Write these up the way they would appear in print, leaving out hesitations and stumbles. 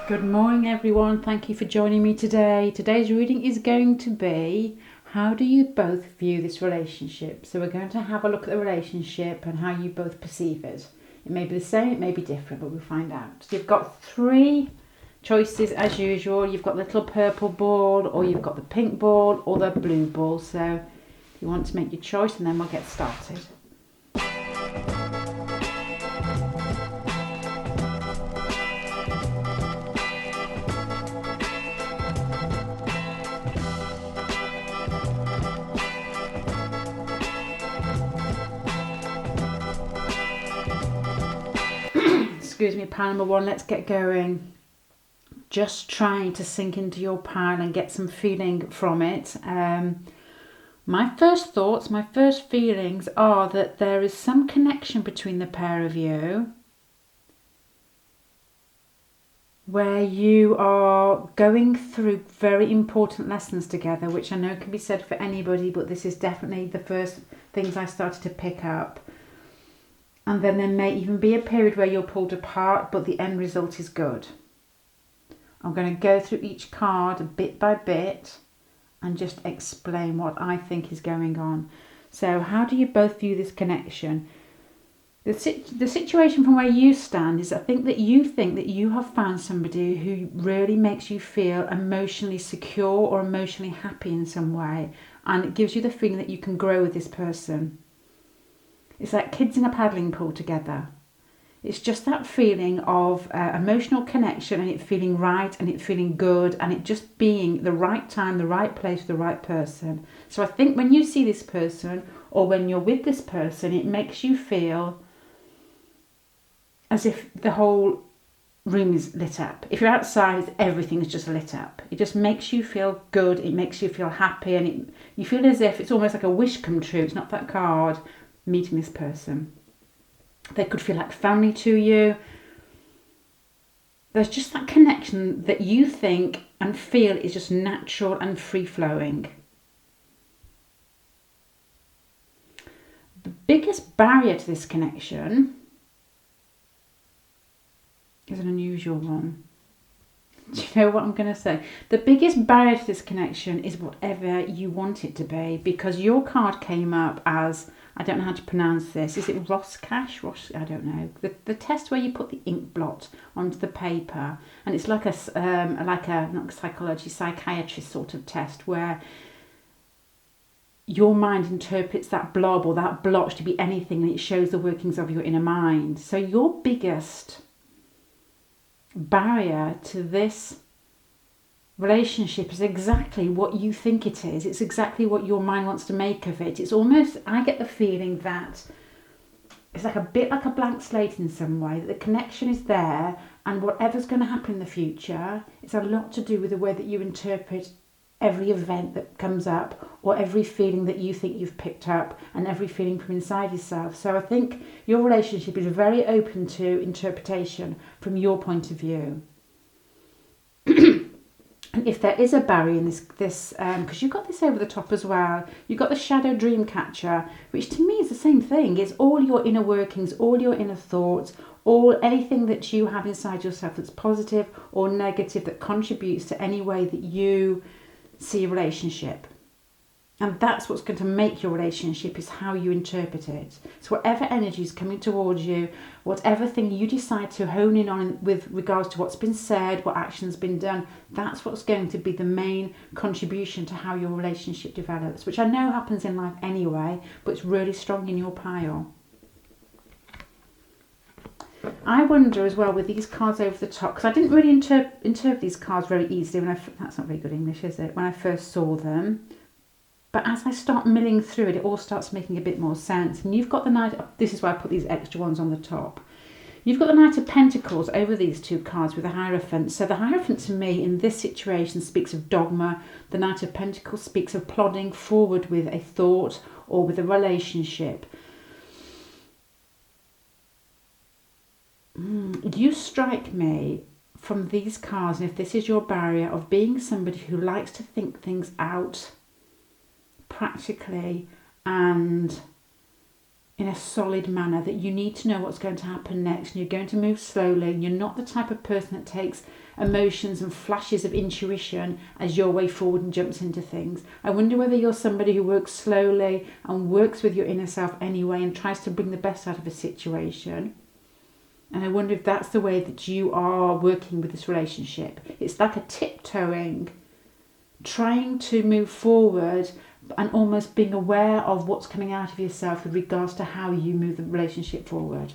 Good morning, everyone. Thank you for joining me today. Today's reading is going to be, how do you both view this relationship? So we're going to have a look at the relationship and how you both perceive it. It may be the same, it may be different, but we'll find out. So you've got three choices as usual. You've got the little purple ball, or you've got the pink ball, or the blue ball. So you want to make your choice and then we'll get started. Excuse me, pile number one, let's get going. Just trying to sink into your pile and get some feeling from it. My first thoughts, my first feelings are that there is some connection between the pair of you where you are going through very important lessons together, which I know can be said for anybody, but this is definitely the first things I started to pick up. And then there may even be a period where you're pulled apart, but the end result is good. I'm going to go through each card bit by bit and just explain what I think is going on. So how do you both view this connection? The situation from where you stand is, I think that you have found somebody who really makes you feel emotionally secure or emotionally happy in some way. And it gives you the feeling that you can grow with this person. It's like kids in a paddling pool together. It's just that feeling of emotional connection, and it feeling right, and it feeling good, and it just being the right time, the right place, the right person. So I think when you see this person, or when you're with this person, it makes you feel as if the whole room is lit up. If you're outside, everything is just lit up. It just makes you feel good. It makes you feel happy, and you feel as if it's almost like a wish come true. It's not that card. Meeting this person, they could feel like family to you. There's just that connection that you think and feel is just natural and free-flowing. The biggest barrier to this connection is an unusual one. Do you know what I'm going to say? The biggest barrier to this connection is whatever you want it to be, because your card came up as, I don't know how to pronounce this. Is it Roscash? I don't know. The test where you put the ink blot onto the paper, and it's like a not psychology, psychiatrist sort of test where your mind interprets that blob or that blotch to be anything, and it shows the workings of your inner mind. So your biggest barrier to this relationship is exactly what you think it is. It's exactly what your mind wants to make of it. It's almost, I get the feeling that it's like a bit like a blank slate in some way, that the connection is there, and whatever's going to happen in the future, it's a lot to do with the way that you interpret every event that comes up, or every feeling that you think you've picked up, and every feeling from inside yourself. So I think your relationship is very open to interpretation from your point of view. And if there is a barrier in this, because you've got this over the top as well, you've got the shadow dream catcher, which to me is the same thing. It's all your inner workings, all your inner thoughts, anything that you have inside yourself that's positive or negative that contributes to any way that you see a relationship. And that's what's going to make your relationship, is how you interpret it. So whatever energy is coming towards you, whatever thing you decide to hone in on with regards to what's been said, what action's been done, that's what's going to be the main contribution to how your relationship develops, which I know happens in life anyway, but it's really strong in your pile. I wonder as well with these cards over the top, because I didn't really interpret these cards very easily that's not very good English, is it? When I first saw them. But as I start milling through it, it all starts making a bit more sense. And you've got the Knight, this is why I put these extra ones on the top. You've got the Knight of Pentacles over these two cards with the Hierophant. So the Hierophant to me in this situation speaks of dogma. The Knight of Pentacles speaks of plodding forward with a thought or with a relationship. You strike me from these cards, and if this is your barrier, of being somebody who likes to think things out practically and in a solid manner, that you need to know what's going to happen next, and you're going to move slowly, and you're not the type of person that takes emotions and flashes of intuition as your way forward and jumps into things. I wonder whether you're somebody who works slowly and works with your inner self anyway and tries to bring the best out of a situation. And I wonder if that's the way that you are working with this relationship. It's like a tiptoeing, trying to move forward and almost being aware of what's coming out of yourself with regards to how you move the relationship forward.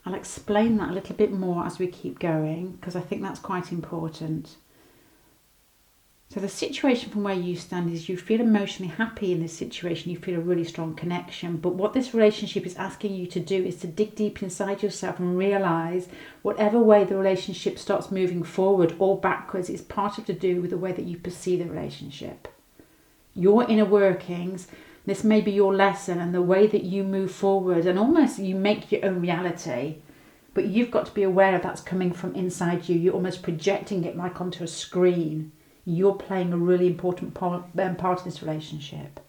I'll explain that a little bit more as we keep going, because I think that's quite important. So the situation from where you stand is you feel emotionally happy in this situation, you feel a really strong connection, but what this relationship is asking you to do is to dig deep inside yourself and realise whatever way the relationship starts moving forward or backwards, it's part of to do with the way that you perceive the relationship. Your inner workings, this may be your lesson, and the way that you move forward, and almost you make your own reality, but you've got to be aware of that's coming from inside you. You're almost projecting it like onto a screen. You're playing a really important part of this relationship.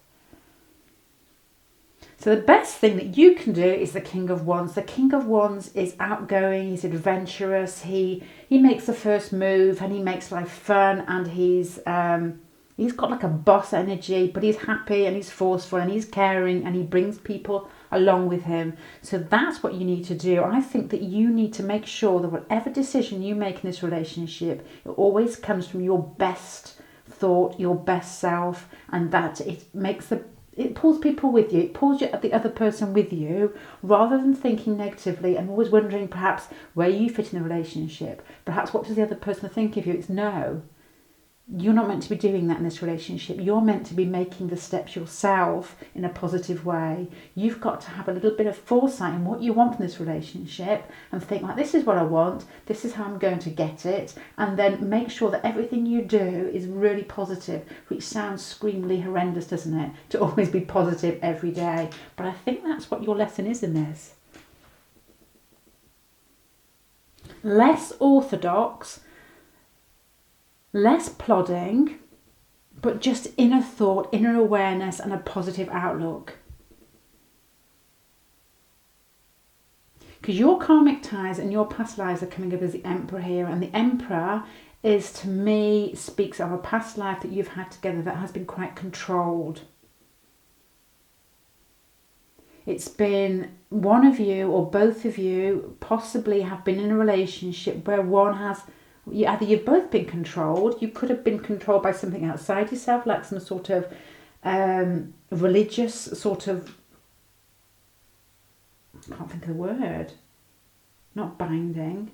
So the best thing that you can do is the King of Wands. The King of Wands is outgoing, he's adventurous, he makes the first move, and he makes life fun, and he's got like a boss energy, but he's happy and he's forceful and he's caring, and he brings people along with him. So that's what you need to do. I think that you need to make sure that whatever decision you make in this relationship, it always comes from your best thought, your best self, and that it pulls people with you. It pulls the other person with you, rather than thinking negatively and always wondering perhaps where you fit in the relationship. Perhaps what does the other person think of you? It's no. You're not meant to be doing that in this relationship. You're meant to be making the steps yourself in a positive way. You've got to have a little bit of foresight in what you want from this relationship and think like, this is what I want, this is how I'm going to get it, and then make sure that everything you do is really positive, which sounds screamingly horrendous, doesn't it? To always be positive every day. But I think that's what your lesson is in this. Less orthodox, less plodding, but just inner thought, inner awareness, and a positive outlook. Because your karmic ties and your past lives are coming up as the Emperor here, and the Emperor is, to me, speaks of a past life that you've had together that has been quite controlled. It's been one of you or both of you possibly have been in a relationship where one has, either you've both been controlled, you could have been controlled by something outside yourself, like some sort of religious sort of, I can't think of the word, not binding.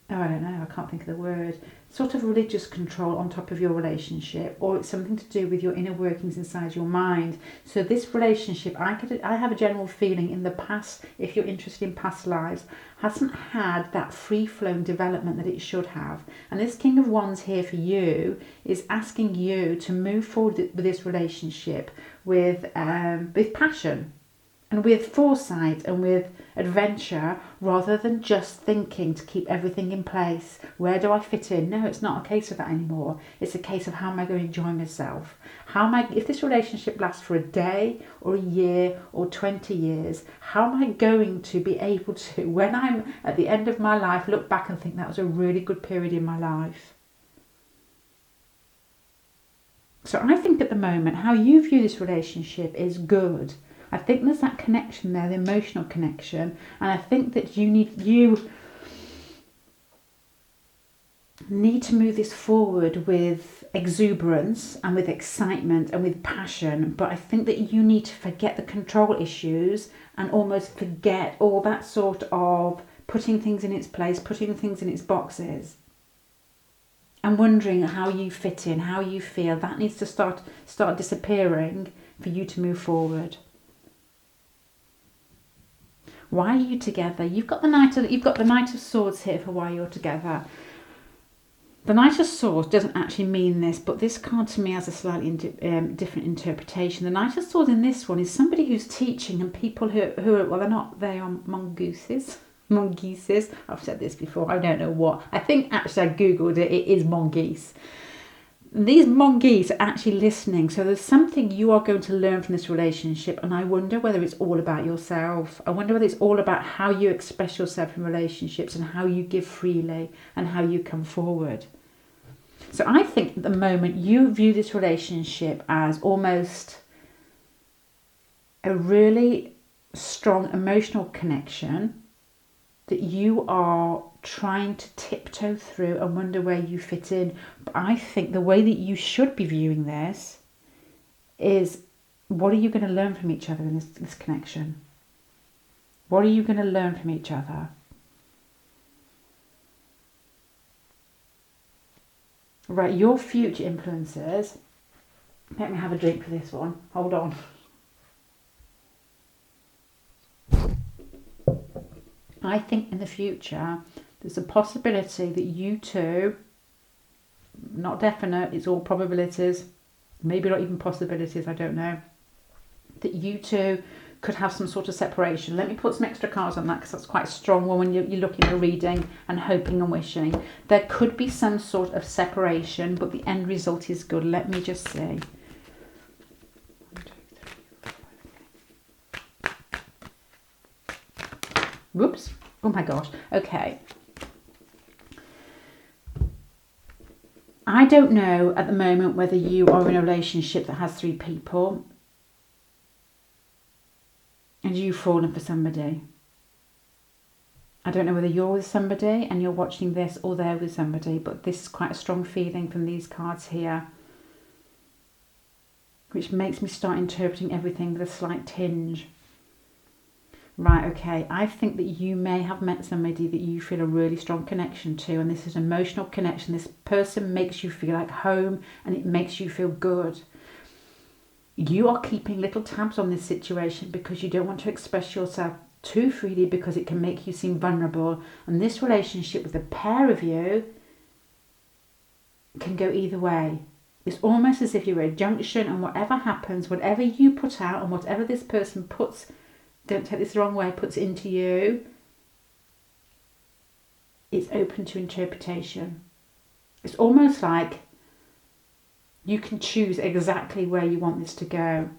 Oh, I don't know, I can't think of the word. Sort of religious control on top of your relationship, or it's something to do with your inner workings inside your mind. So this relationship, I have a general feeling in the past, if you're interested in past lives, hasn't had that free-flowing development that it should have. And this King of Wands here for you is asking you to move forward with this relationship with passion, and with foresight and with adventure, rather than just thinking to keep everything in place. Where do I fit in? No, it's not a case of that anymore. It's a case of how am I going to enjoy myself? If this relationship lasts for a day or a year or 20 years, how am I going to be able to, when I'm at the end of my life, look back and think that was a really good period in my life? So I think at the moment, how you view this relationship is good. I think there's that connection there, the emotional connection, and I think that you need to move this forward with exuberance and with excitement and with passion. But I think that you need to forget the control issues and almost forget all that sort of putting things in its place, putting things in its boxes, and wondering how you fit in, how you feel. That needs to start disappearing for you to move forward. Why are you together? You've got the Knight of Swords here for why you're together. The Knight of Swords doesn't actually mean this, but this card to me has a slightly different interpretation. The Knight of Swords in this one is somebody who's teaching, and people who are, well, they are mongooses. I've said this before, I don't know what. I think actually I googled it, it is mongoose. these monkeys are actually listening. So there's something you are going to learn from this relationship. And I wonder whether it's all about yourself. I wonder whether it's all about how you express yourself in relationships and how you give freely and how you come forward. So I think at the moment you view this relationship as almost a really strong emotional connection that you are trying to tiptoe through and wonder where you fit in. But I think the way that you should be viewing this is, what are you going to learn from each other in this connection? What are you going to learn from each other? Right, your future influences. Let me have a drink for this one. Hold on. I think in the future there's a possibility that you two, not definite, it's all probabilities, maybe not even possibilities, I don't know, that you two could have some sort of separation. Let me put some extra cards on that because that's quite a strong one when you're looking at reading and hoping and wishing. There could be some sort of separation, but the end result is good. Let me just see. Whoops. Oh my gosh. Okay. I don't know at the moment whether you are in a relationship that has 3 people and you've fallen for somebody. I don't know whether you're with somebody and you're watching this or they're with somebody, but this is quite a strong feeling from these cards here, which makes me start interpreting everything with a slight tinge. Right, okay, I think that you may have met somebody that you feel a really strong connection to, and this is an emotional connection. This person makes you feel like home and it makes you feel good. You are keeping little tabs on this situation because you don't want to express yourself too freely because it can make you seem vulnerable. And this relationship with the pair of you can go either way. It's almost as if you're at a junction, and whatever happens, whatever you put out and whatever this person puts, don't take this the wrong way, puts into you, it's open to interpretation. It's almost like you can choose exactly where you want this to go.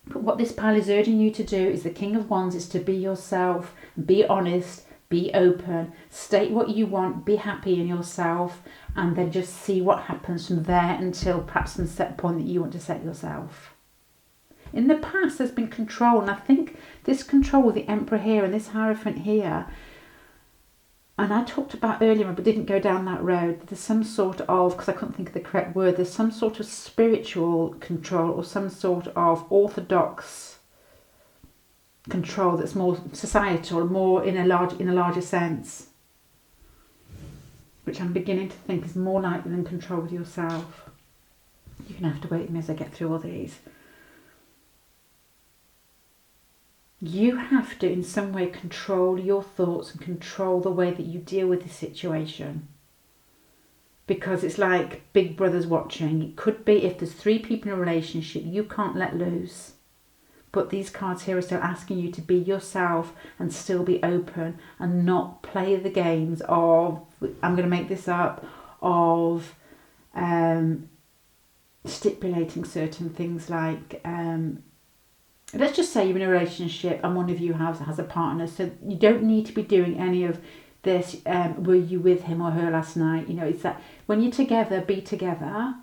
But what this pile is urging you to do is the King of Wands is to be yourself, be honest, be open, state what you want, be happy in yourself, and then just see what happens from there until perhaps some set point that you want to set yourself. In the past, there's been control, and I think this control with the Emperor here and this Hierophant here, and I talked about earlier but didn't go down that road, there's some sort of, because I couldn't think of the correct word, there's some sort of spiritual control or some sort of orthodox control that's more societal, more in a larger sense, which I'm beginning to think is more likely than control with yourself. You're going to have to wait with me as I get through all these. You have to in some way control your thoughts and control the way that you deal with the situation, because it's like Big Brother's watching. It could be if there's 3 people in a relationship, you can't let loose, but these cards here are still asking you to be yourself and still be open and not play the games of, I'm going to make this up, of stipulating certain things like let's just say you're in a relationship and one of you has a partner, so you don't need to be doing any of this, were you with him or her last night? You know, it's that when you're together, be together.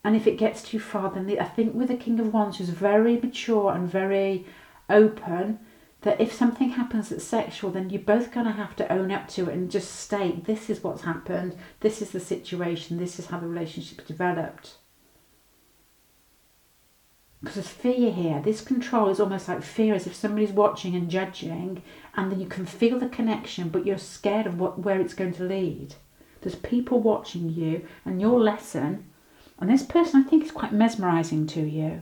And if it gets too far, then I think with the King of Wands, who's very mature and very open, that if something happens that's sexual, then you're both going to have to own up to it and just state, this is what's happened, this is the situation, this is how the relationship's developed. Because there's fear here. This control is almost like fear, as if somebody's watching and judging, and then you can feel the connection, but you're scared of where it's going to lead. There's people watching you, and your lesson, and this person I think is quite mesmerising to you.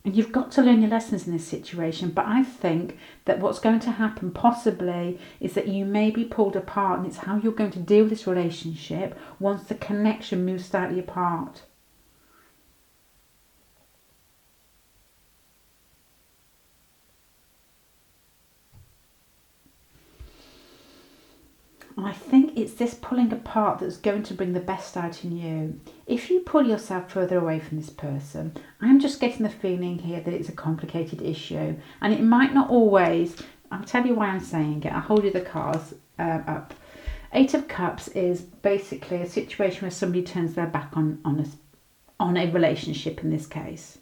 And you've got to learn your lessons in this situation, but I think that what's going to happen possibly is that you may be pulled apart, and it's how you're going to deal with this relationship once the connection moves slightly apart. And I think it's this pulling apart that's going to bring the best out in you. If you pull yourself further away from this person, I'm just getting the feeling here that it's a complicated issue. And it might not always, I'll tell you why I'm saying it. I'll hold you the cards up. Eight of Cups is basically a situation where somebody turns their back on a relationship in this case.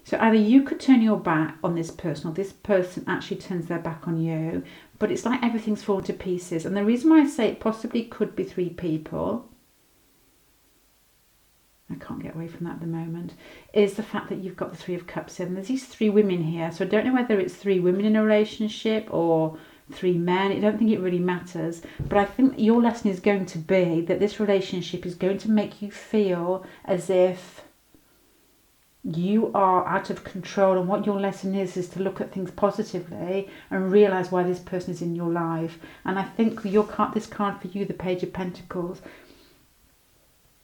So either you could turn your back on this person or this person actually turns their back on you, but it's like everything's fallen to pieces. And the reason why I say it possibly could be three people, I can't get away from that at the moment, is the fact that you've got the Three of Cups in. There's these three women here, so I don't know whether it's three women in a relationship or three men. I don't think it really matters, but I think your lesson is going to be that this relationship is going to make you feel as if you are out of control, and what your lesson is to look at things positively and realise why this person is in your life. And I think this card for you, the Page of Pentacles,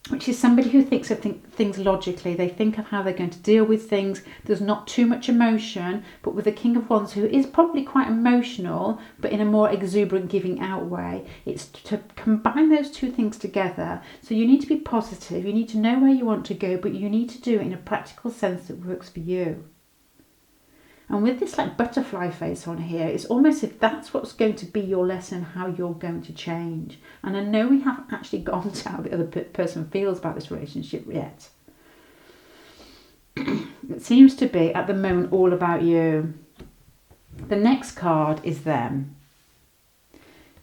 which is somebody who thinks of things logically. They think of how they're going to deal with things. There's not too much emotion, but with the King of Wands, who is probably quite emotional, but in a more exuberant, giving out way, it's to combine those two things together. So you need to be positive, you need to know where you want to go, but you need to do it in a practical sense that works for you. And with this like butterfly face on here, it's almost if that's what's going to be your lesson, how you're going to change. And I know we haven't actually gone to how the other person feels about this relationship yet. It seems to be at the moment all about you. The next card is them.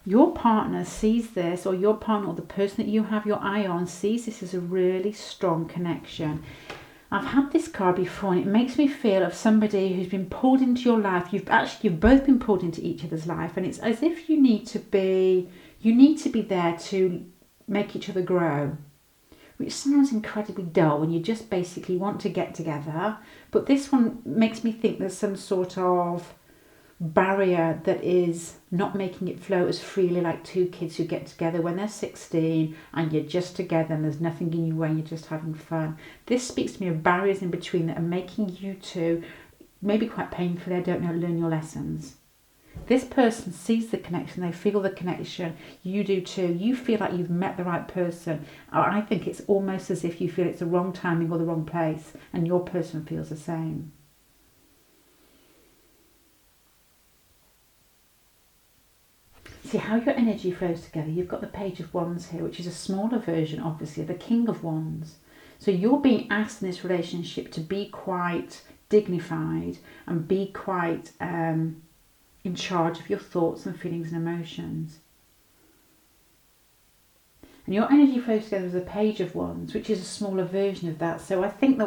Your partner sees this, or your partner or the person that you have your eye on sees this as a really strong connection. I've had this card before, and it makes me feel of somebody who's been pulled into your life. You've both been pulled into each other's life, and it's as if you need to be there to make each other grow, which sounds incredibly dull when you just basically want to get together. But this one makes me think there's some sort of barrier that is not making it flow as freely, like two kids who get together when they're 16 and you're just together and there's nothing in your way and you're just having fun. This speaks to me of barriers in between that are making you two, maybe quite painfully, I don't know, learn your lessons. This person sees the connection, they feel the connection, you do too. You feel like you've met the right person. I think it's almost as if you feel it's the wrong timing or the wrong place, and your person feels the same. See how your energy flows together. You've got the Page of Wands here, which is a smaller version, obviously, of the King of Wands. So you're being asked in this relationship to be quite dignified and be quite in charge of your thoughts and feelings and emotions. And your energy flows together with the Page of Wands, which is a smaller version of that. So I think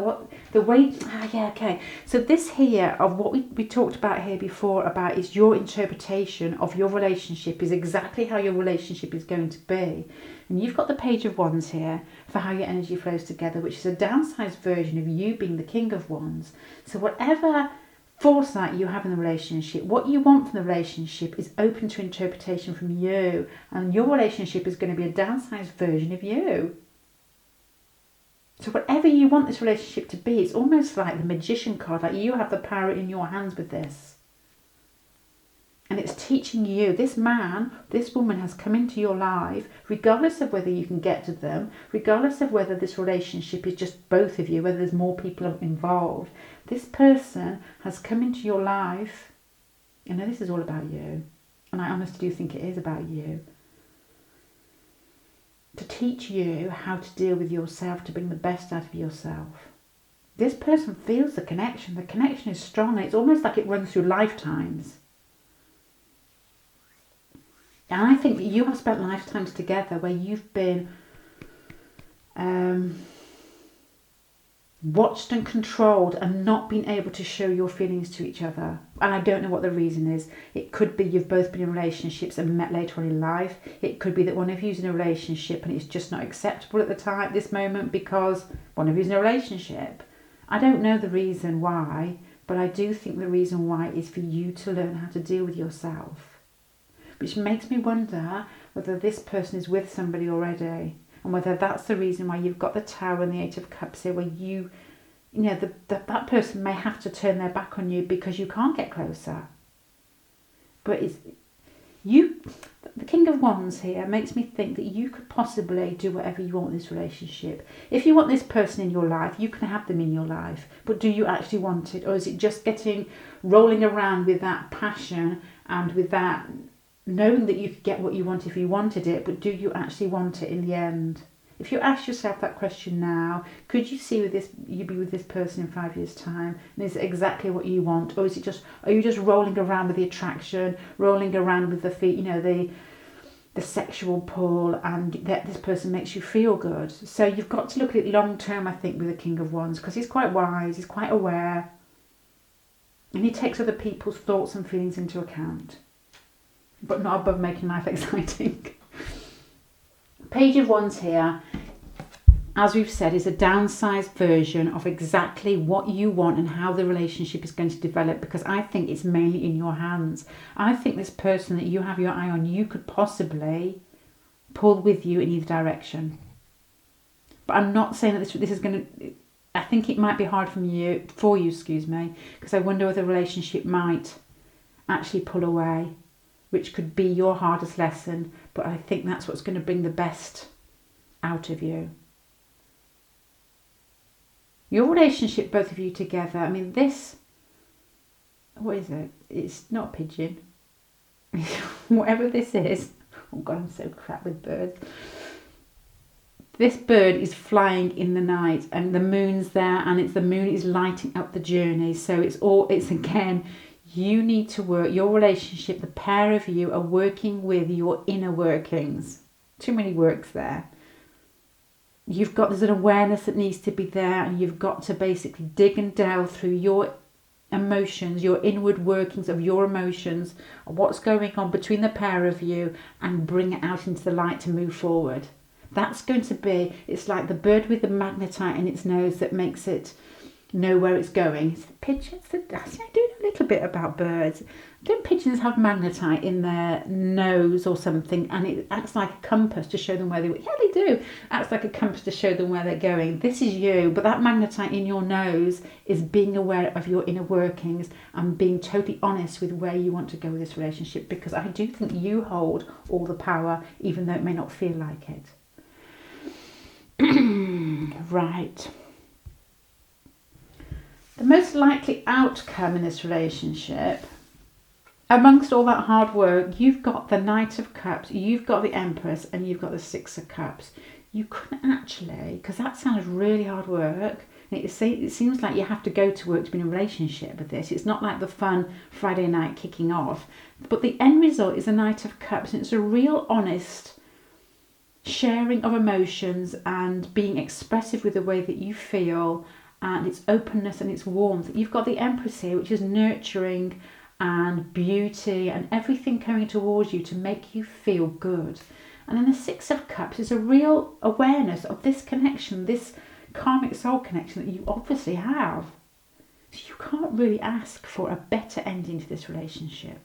So this here of what we talked about here before about is your interpretation of your relationship is exactly how your relationship is going to be. And you've got the Page of Wands here for how your energy flows together, which is a downsized version of you being the King of Wands. So whatever foresight you have in the relationship, what you want from the relationship is open to interpretation from you, and your relationship is going to be a downsized version of you. So whatever you want this relationship to be, it's almost like the Magician card, like you have the power in your hands with this. And it's teaching you, this man, this woman has come into your life, regardless of whether you can get to them, regardless of whether this relationship is just both of you, whether there's more people involved. This person has come into your life. I know this is all about you, and I honestly do think it is about you. To teach you how to deal with yourself, to bring the best out of yourself. This person feels the connection. The connection is strong. It's almost like it runs through lifetimes. And I think that you have spent lifetimes together where you've been watched and controlled and not been able to show your feelings to each other. And I don't know what the reason is. It could be you've both been in relationships and met later on in life. It could be that one of you's in a relationship and it's just not acceptable at the time, this moment, because one of you's in a relationship. I don't know the reason why, but I do think the reason why is for you to learn how to deal with yourself. Which makes me wonder whether this person is with somebody already, and whether that's the reason why you've got the Tower and the Eight of Cups here, where that person may have to turn their back on you because you can't get closer. But The King of Wands here makes me think that you could possibly do whatever you want in this relationship. If you want this person in your life, you can have them in your life. But do you actually want it? Or is it just rolling around with that passion and with that knowing that you could get what you want if you wanted it, but do you actually want it in the end? If you ask yourself that question now, could you see you be with this person in 5 years' time? And is it exactly what you want? Or are you just rolling around with the attraction, rolling around with the sexual pull, and that this person makes you feel good? So you've got to look at it long term, I think, with the King of Wands, because he's quite wise, he's quite aware, and he takes other people's thoughts and feelings into account, but not above making life exciting. Page of Wands here, as we've said, is a downsized version of exactly what you want and how the relationship is going to develop, because I think it's mainly in your hands. I think this person that you have your eye on, you could possibly pull with you in either direction. But I'm not saying that this is going to... I think it might be hard for you, because I wonder whether the relationship might actually pull away, which could be your hardest lesson, but I think that's what's going to bring the best out of you. Your relationship, both of you together, I mean, what is it? It's not a pigeon. Whatever this is. Oh God, I'm so crap with birds. This bird is flying in the night, and the moon's there, and the moon is lighting up the journey. So it's again, you need to work, your relationship, the pair of you are working with your inner workings. Too many works there. There's an awareness that needs to be there, and you've got to basically dig and delve through your emotions, your inward workings of your emotions, what's going on between the pair of you, and bring it out into the light to move forward. That's going to be, it's like the bird with the magnetite in its nose that makes it know where it's going. It's the pigeons. I do know a little bit about birds. Don't pigeons have magnetite in their nose or something, and it acts like a compass to show them where yeah, they do. It acts like a compass to show them where they're going. This is you, but that magnetite in your nose is being aware of your inner workings and being totally honest with where you want to go with this relationship, because I do think you hold all the power, even though it may not feel like it. Right. The most likely outcome in this relationship, amongst all that hard work, you've got the Knight of Cups, you've got the Empress, and you've got the Six of Cups. You couldn't actually, because that sounds really hard work. It seems like you have to go to work to be in a relationship with this. It's not like the fun Friday night kicking off. But the end result is the Knight of Cups, and it's a real honest sharing of emotions and being expressive with the way that you feel, and its openness and its warmth. You've got the Empress here, which is nurturing and beauty and everything coming towards you to make you feel good. And then the Six of Cups is a real awareness of this connection, this karmic soul connection that you obviously have. So you can't really ask for a better ending to this relationship.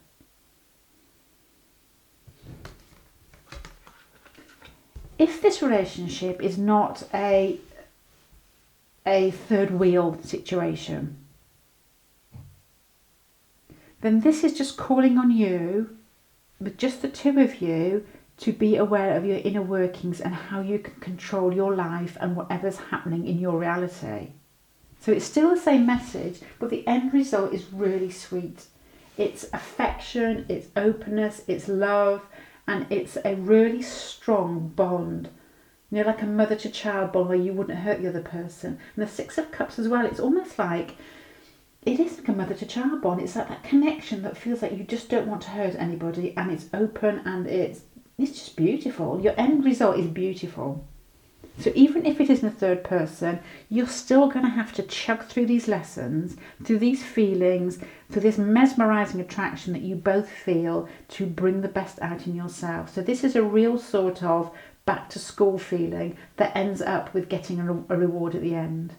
If this relationship is not a third wheel situation, then this is just calling on you, with just the two of you, to be aware of your inner workings and how you can control your life and whatever's happening in your reality. So it's still the same message, but the end result is really sweet. It's affection, it's openness, it's love, and it's a really strong bond. You know, like a mother to child bond where you wouldn't hurt the other person. And the Six of Cups as well, it's almost like, it is like a mother to child bond. It's like that connection that feels like you just don't want to hurt anybody, and it's open, and it's just beautiful. Your end result is beautiful. So even if it isn't a third person, you're still going to have to chug through these lessons, through these feelings, through this mesmerising attraction that you both feel, to bring the best out in yourself. So this is a real sort of back to school feeling that ends up with getting a reward at the end.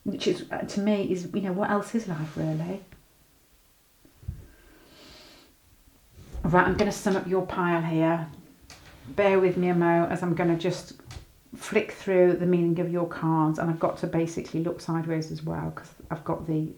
Which is, to me, is, you know, what else is life really? Right, I'm going to sum up your pile here. Bear with me a mo, as I'm going to just flick through the meaning of your cards, and I've got to basically look sideways as well, because I've got the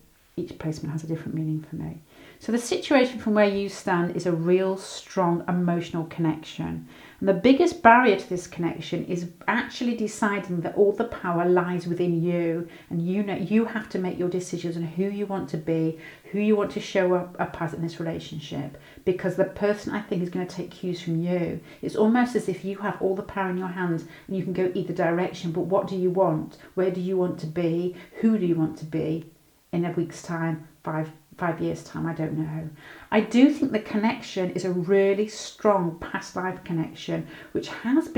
each placement has a different meaning for me. So the situation from where you stand is a real strong emotional connection. And the biggest barrier to this connection is actually deciding that all the power lies within you. And you know you have to make your decisions on who you want to be, who you want to show up as in this relationship. Because the person, I think, is going to take cues from you. It's almost as if you have all the power in your hands and you can go either direction. But what do you want? Where do you want to be? Who do you want to be in a week's time, five years' time? I don't know. I do think the connection is a really strong past life connection, which has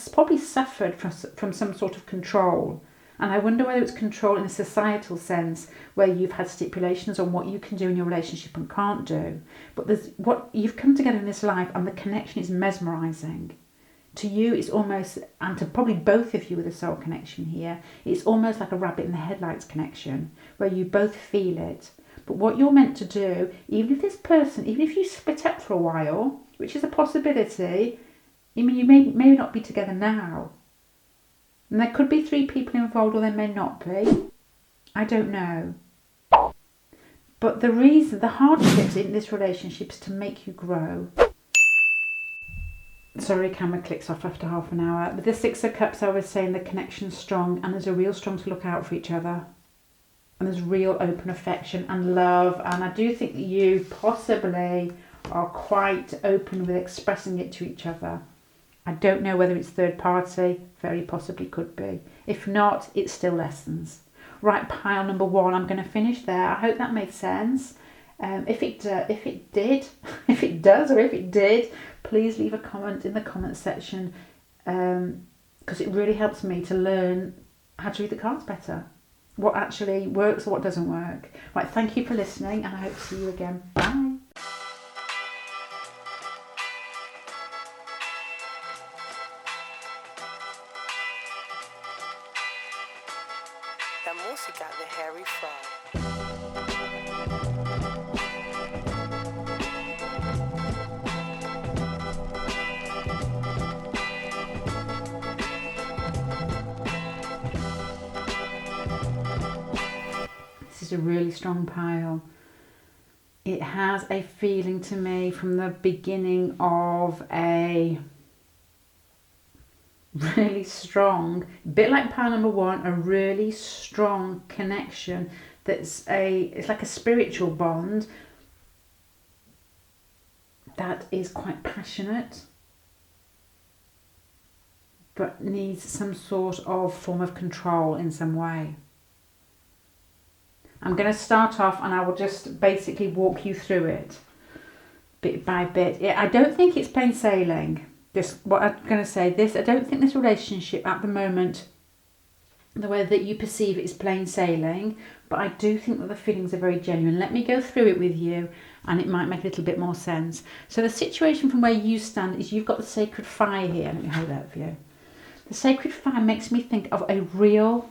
probably suffered from some sort of control. And I wonder whether it's control in a societal sense, where you've had stipulations on what you can do in your relationship and can't do. But there's what you've come together in this life, and the connection is mesmerising. To you, it's almost, and to probably both of you with a soul connection here, it's almost like a rabbit in the headlights connection, where you both feel it. But what you're meant to do, even if you split up for a while, which is a possibility, I mean, you may not be together now. And there could be 3 people involved, or there may not be. I don't know. But the hardships in this relationship is to make you grow. Sorry, camera clicks off after half an hour. With the 6 of Cups, I was saying the connection's strong, and there's a real strong to look out for each other. And there's real open affection and love. And I do think that you possibly are quite open with expressing it to each other. I don't know whether it's third party, very possibly could be. If not, it still lessens. Right, pile number 1, I'm going to finish there. I hope that made sense. If it did, please leave a comment in the comment section, because it really helps me to learn how to read the cards better. What actually works or what doesn't work. Right, thank you for listening, and I hope to see you again. Bye. La música de Harry Fraud. This is a really strong pile. It has a feeling to me from the beginning of a really strong, a bit like pile number 1, a really strong connection it's like a spiritual bond that is quite passionate, but needs some sort of form of control in some way. I'm going to start off, and I will just basically walk you through it bit by bit. I don't think it's plain sailing. I don't think this relationship at the moment, the way that you perceive it, is plain sailing, but I do think that the feelings are very genuine. Let me go through it with you, and it might make a little bit more sense. So the situation from where you stand is you've got the sacred fire here. Let me hold that for you. The sacred fire makes me think of a real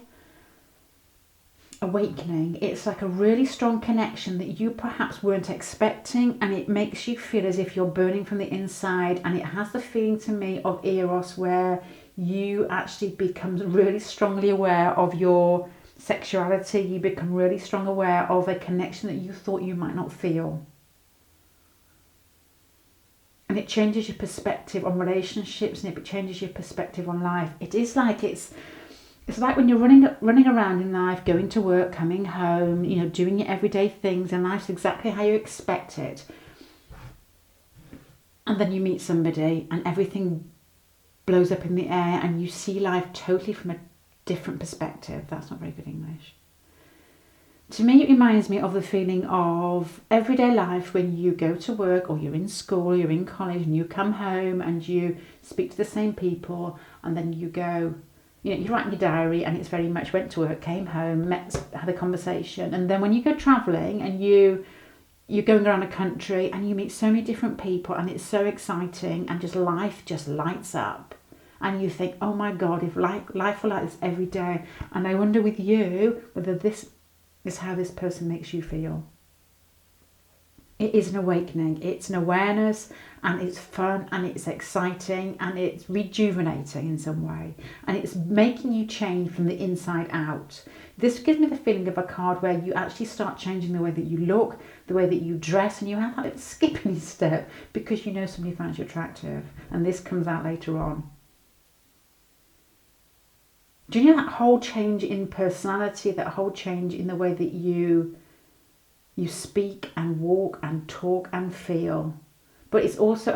awakening. It's like a really strong connection that you perhaps weren't expecting, and it makes you feel as if you're burning from the inside, and it has the feeling to me of Eros, where you actually become really strongly aware of your sexuality. You become really strong aware of a connection that you thought you might not feel, and it changes your perspective on relationships, and it changes your perspective on life. It's like when you're running around in life, going to work, coming home, doing your everyday things, and life's exactly how you expect it. And then you meet somebody and everything blows up in the air, and you see life totally from a different perspective. That's not very good English. To me, it reminds me of the feeling of everyday life when you go to work, or you're in school, you're in college, and you come home and you speak to the same people, and then you go, you write in your diary, and it's very much went to work, came home, had a conversation. And then when you go travelling and you're going around a country and you meet so many different people, and it's so exciting, and just life just lights up. And you think, oh my God, if life were like this every day. And I wonder with you whether this is how this person makes you feel. It is an awakening. It's an awareness, and it's fun, and it's exciting, and it's rejuvenating in some way, and it's making you change from the inside out. This gives me the feeling of a card where you actually start changing the way that you look, the way that you dress, and you have that little skipping step because you know somebody finds you attractive, and this comes out later on. Do you know that whole change in personality, that whole change in the way that you speak and walk and talk and feel? But it's also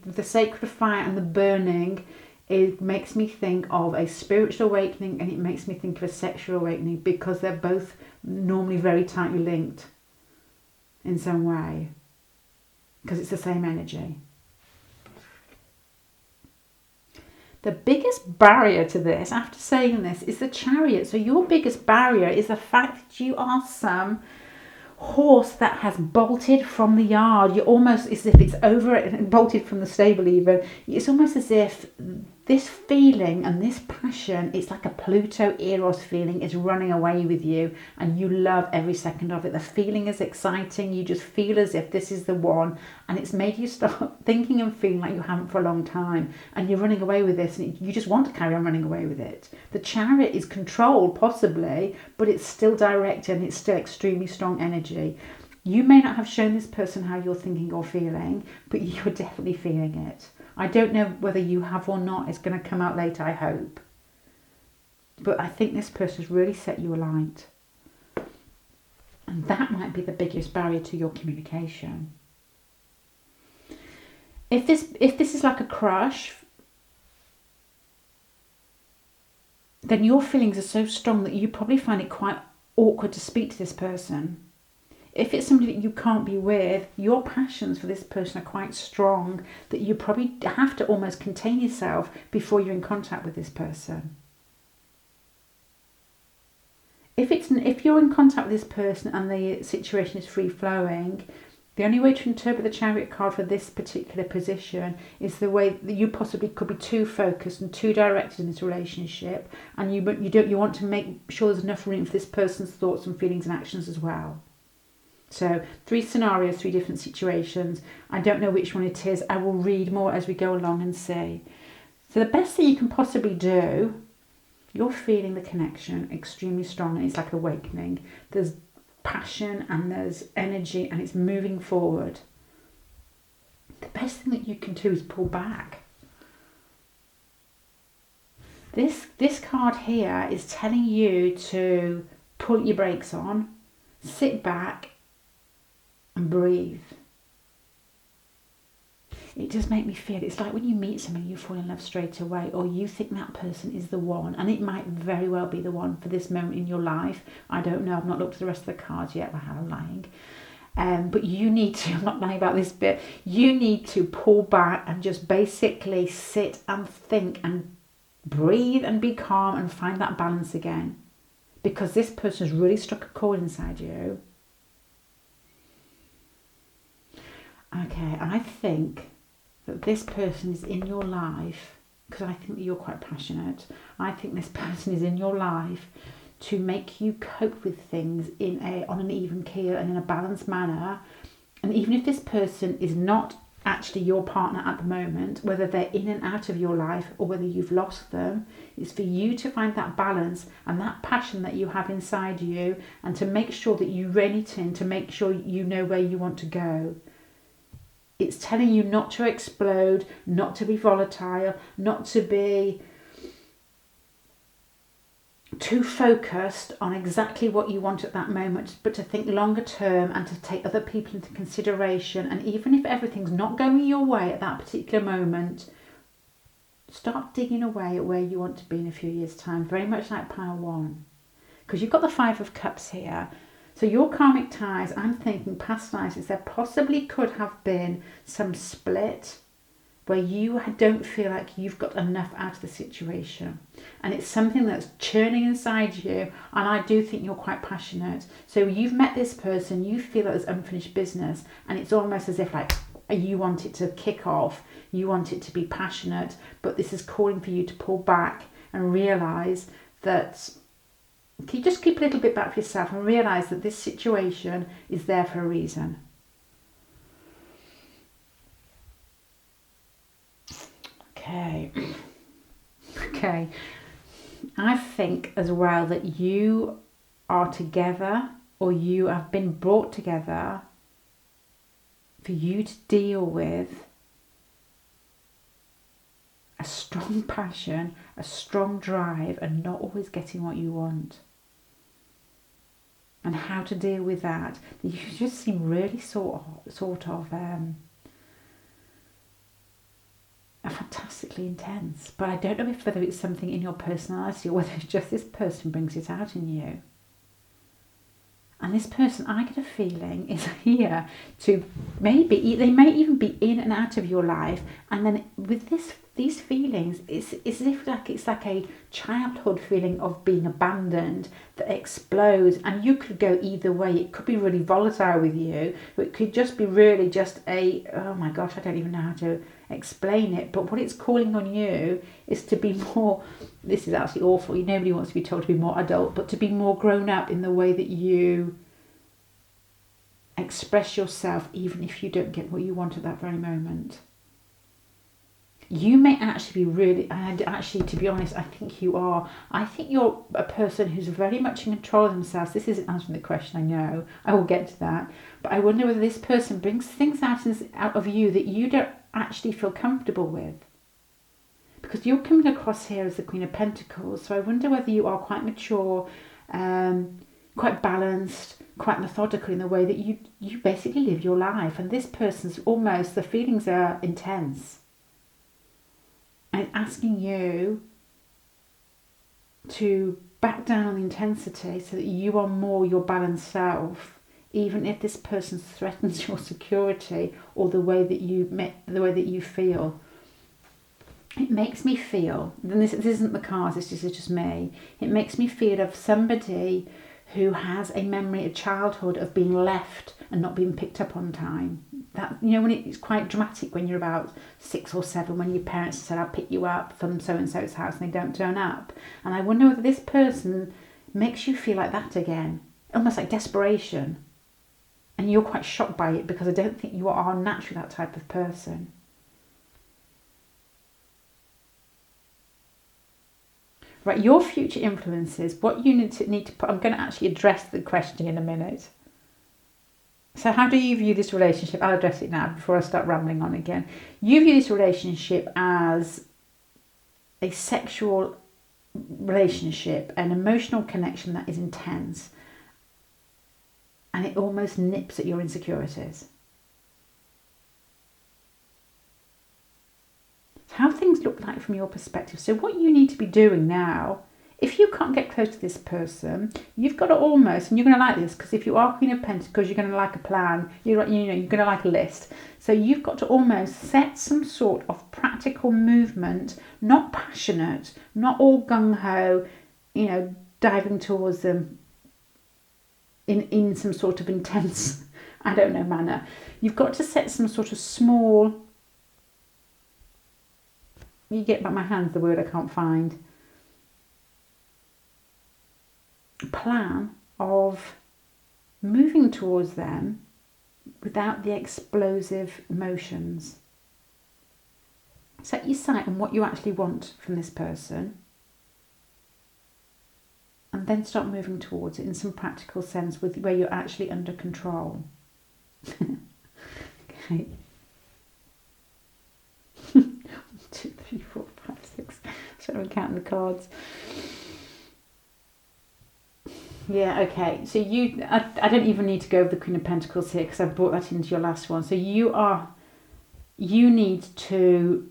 the sacred fire and the burning, it makes me think of a spiritual awakening, and it makes me think of a sexual awakening, because they're both normally very tightly linked in some way, because it's the same energy. The biggest barrier to this, after saying this, is the Chariot. So your biggest barrier is the fact that you are some horse that has bolted from the yard. You're almost as if it's over it and bolted from the stable even. It's almost as if this feeling and this passion, it's like a Pluto Eros feeling, is running away with you, and you love every second of it. The feeling is exciting. You just feel as if this is the one, and it's made you start thinking and feeling like you haven't for a long time, and you're running away with this, and you just want to carry on running away with it. The Chariot is controlled possibly, but it's still directed, and it's still extremely strong energy. You may not have shown this person how you're thinking or feeling, but you're definitely feeling it. I don't know whether you have or not. It's going to come out later, I hope. But I think this person's really set you alight. And that might be the biggest barrier to your communication. If this is like a crush, then your feelings are so strong that you probably find it quite awkward to speak to this person. If it's somebody that you can't be with, your passions for this person are quite strong, that you probably have to almost contain yourself before you're in contact with this person. If you're in contact with this person and the situation is free-flowing, the only way to interpret the Chariot card for this particular position is the way that you possibly could be too focused and too directed in this relationship, and you want to make sure there's enough room for this person's thoughts and feelings and actions as well. So 3 scenarios, 3 different situations. I don't know which one it is. I will read more as we go along and see. So the best thing you can possibly do, you're feeling the connection extremely strong, and it's like an awakening. There's passion and there's energy, and it's moving forward. The best thing that you can do is pull back. This card here is telling you to pull your brakes on, sit back and breathe. It does make me feel, it's like when you meet somebody, you fall in love straight away, or you think that person is the one, and it might very well be the one for this moment in your life. I don't know, I've not looked at the rest of the cards yet, but I'm lying. But you need to, I'm not lying about this bit, you need to pull back and just basically sit and think and breathe and be calm and find that balance again. Because this person has really struck a chord inside you. Okay, I think that this person is in your life, because I think that you're quite passionate. I think this person is in your life to make you cope with things on an even keel and in a balanced manner. And even if this person is not actually your partner at the moment, whether they're in and out of your life or whether you've lost them, it's for you to find that balance and that passion that you have inside you, and to make sure that you rein it in, to make sure you know where you want to go. It's telling you not to explode, not to be volatile, not to be too focused on exactly what you want at that moment, but to think longer term and to take other people into consideration. And even if everything's not going your way at that particular moment, start digging away at where you want to be in a few years' time, very much like pile 1. Because you've got the 5 of Cups here. So your karmic ties, I'm thinking past lives, is there possibly could have been some split where you don't feel like you've got enough out of the situation. And it's something that's churning inside you. And I do think you're quite passionate. So you've met this person, you feel that there's unfinished business. And it's almost as if like you want it to kick off. You want it to be passionate. But this is calling for you to pull back and realise that you just keep a little bit back for yourself and realise that this situation is there for a reason. Okay. Okay. I think as well that you are together, or you have been brought together for you to deal with a strong passion, a strong drive, and not always getting what you want. And how to deal with that. You just seem really sort of fantastically intense. But I don't know whether it's something in your personality or whether it's just this person brings it out in you. And this person, I get a feeling, is here to they may even be in and out of your life. And then with these feelings, it's as if it's like a childhood feeling of being abandoned that explodes. And you could go either way. It could be really volatile with you. Or it could just be really just oh my gosh, I don't even know how to explain it. But what it's calling on you is to be more, this is actually awful, nobody wants to be told to be more adult, but to be more grown up in the way that you express yourself, even if you don't get what you want at that very moment. You may actually be really, and actually, to be honest, I think you are. I think you're a person who's very much in control of themselves. This isn't answering the question, I know. I will get to that. But I wonder whether this person brings things out of you that you don't actually feel comfortable with. Because you're coming across here as the Queen of Pentacles. So I wonder whether you are quite mature, quite balanced, quite methodical in the way that you basically live your life. And this person's almost, the feelings are intense. And asking you to back down on the intensity so that you are more your balanced self, even if this person threatens your security or the way that you feel. It makes me feel, and this isn't the cards, it's just me. It makes me feel of somebody who has a memory of childhood of being left and not being picked up on time. That, when it's quite dramatic when you're about 6 or 7, when your parents said, I'll pick you up from so-and-so's house, and they don't turn up. And I wonder whether this person makes you feel like that again, almost like desperation. And you're quite shocked by it because I don't think you are naturally that type of person. Right, your future influences, what you need to put, I'm going to actually address the question in a minute. So how do you view this relationship? I'll address it now before I start rambling on again. You view this relationship as a sexual relationship, an emotional connection that is intense. And it almost nips at your insecurities. How things look like from your perspective. So what you need to be doing now, if you can't get close to this person, you've got to almost, and you're going to like this, because if you are Queen of Pentacles, you're going to like a plan, you're going to like a list. So you've got to almost set some sort of practical movement, not passionate, not all gung-ho, diving towards them in some sort of intense, manner. You've got to set some sort of small, you get back my hands, the word I can't find, plan of moving towards them without the explosive emotions. Set your sight on what you actually want from this person, and then start moving towards it in some practical sense where you're actually under control. Okay. 1, 2, 3, 4, 5, 6. So I'm counting the cards. Yeah, okay. So I don't even need to go over the Queen of Pentacles here because I've brought that into your last one. So you need to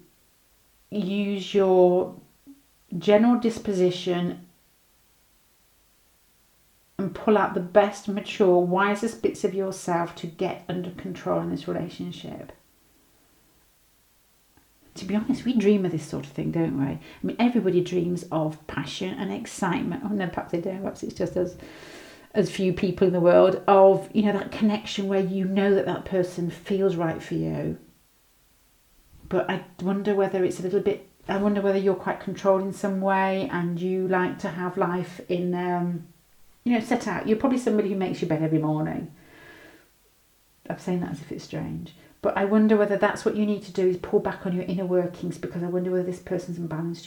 use your general disposition and pull out the best, mature, wisest bits of yourself to get under control in this relationship. To be honest, we dream of this sort of thing, don't we? I mean, everybody dreams of passion and excitement. Oh no, perhaps they don't. Perhaps it's just as few people in the world of, that connection where that person feels right for you. But I wonder whether it's a little bit, I wonder whether you're quite controlled in some way and you like to have life in, set out. You're probably somebody who makes your bed every morning. I'm saying that as if it's strange. But I wonder whether that's what you need to do, is pull back on your inner workings, because I wonder whether this person's imbalanced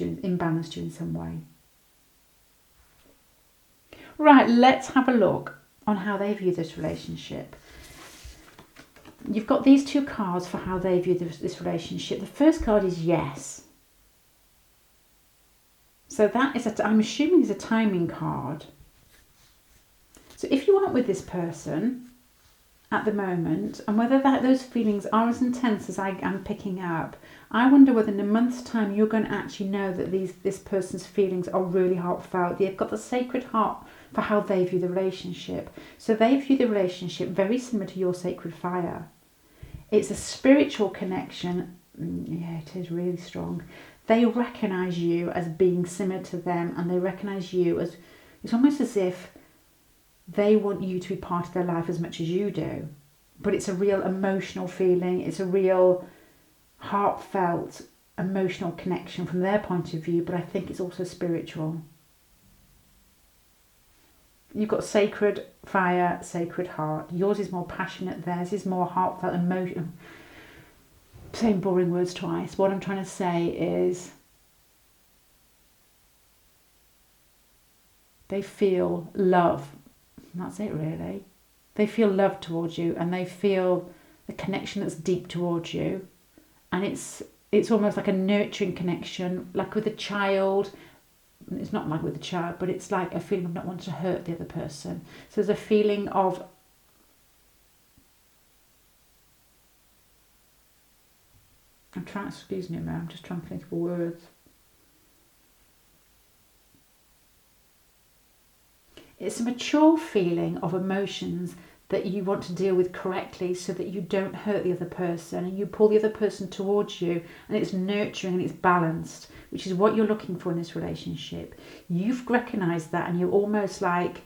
you in some way. Right, let's have a look on how they view this relationship. You've got these two cards for how they view this relationship. The first card is yes. So that is, I'm assuming, is a timing card. So if you aren't with this person at the moment, and whether those feelings are as intense as I am picking up, I wonder whether in a month's time you're going to actually know that this person's feelings are really heartfelt. They've got the sacred heart for how they view the relationship. So they view the relationship very similar to your sacred fire. It's a spiritual connection. Yeah, it is really strong. They recognise you as being similar to them, and they recognise you as, it's almost as if they want you to be part of their life as much as you do. But it's a real emotional feeling. It's a real heartfelt emotional connection from their point of view, but I think it's also spiritual. You've got sacred fire, sacred heart. Yours is more passionate, theirs is more heartfelt, emotion. Saying boring words twice. What I'm trying to say is they feel love. And that's it, really. They feel love towards you, and they feel the connection that's deep towards you. And it's almost like a nurturing connection, like with a child. It's not like with a child, but it's like a feeling of not wanting to hurt the other person. So there's a feeling of excuse me, man, I'm just trying to think of words. It's a mature feeling of emotions that you want to deal with correctly so that you don't hurt the other person, and you pull the other person towards you, and it's nurturing and it's balanced, which is what you're looking for in this relationship. You've recognised that, and you're almost like,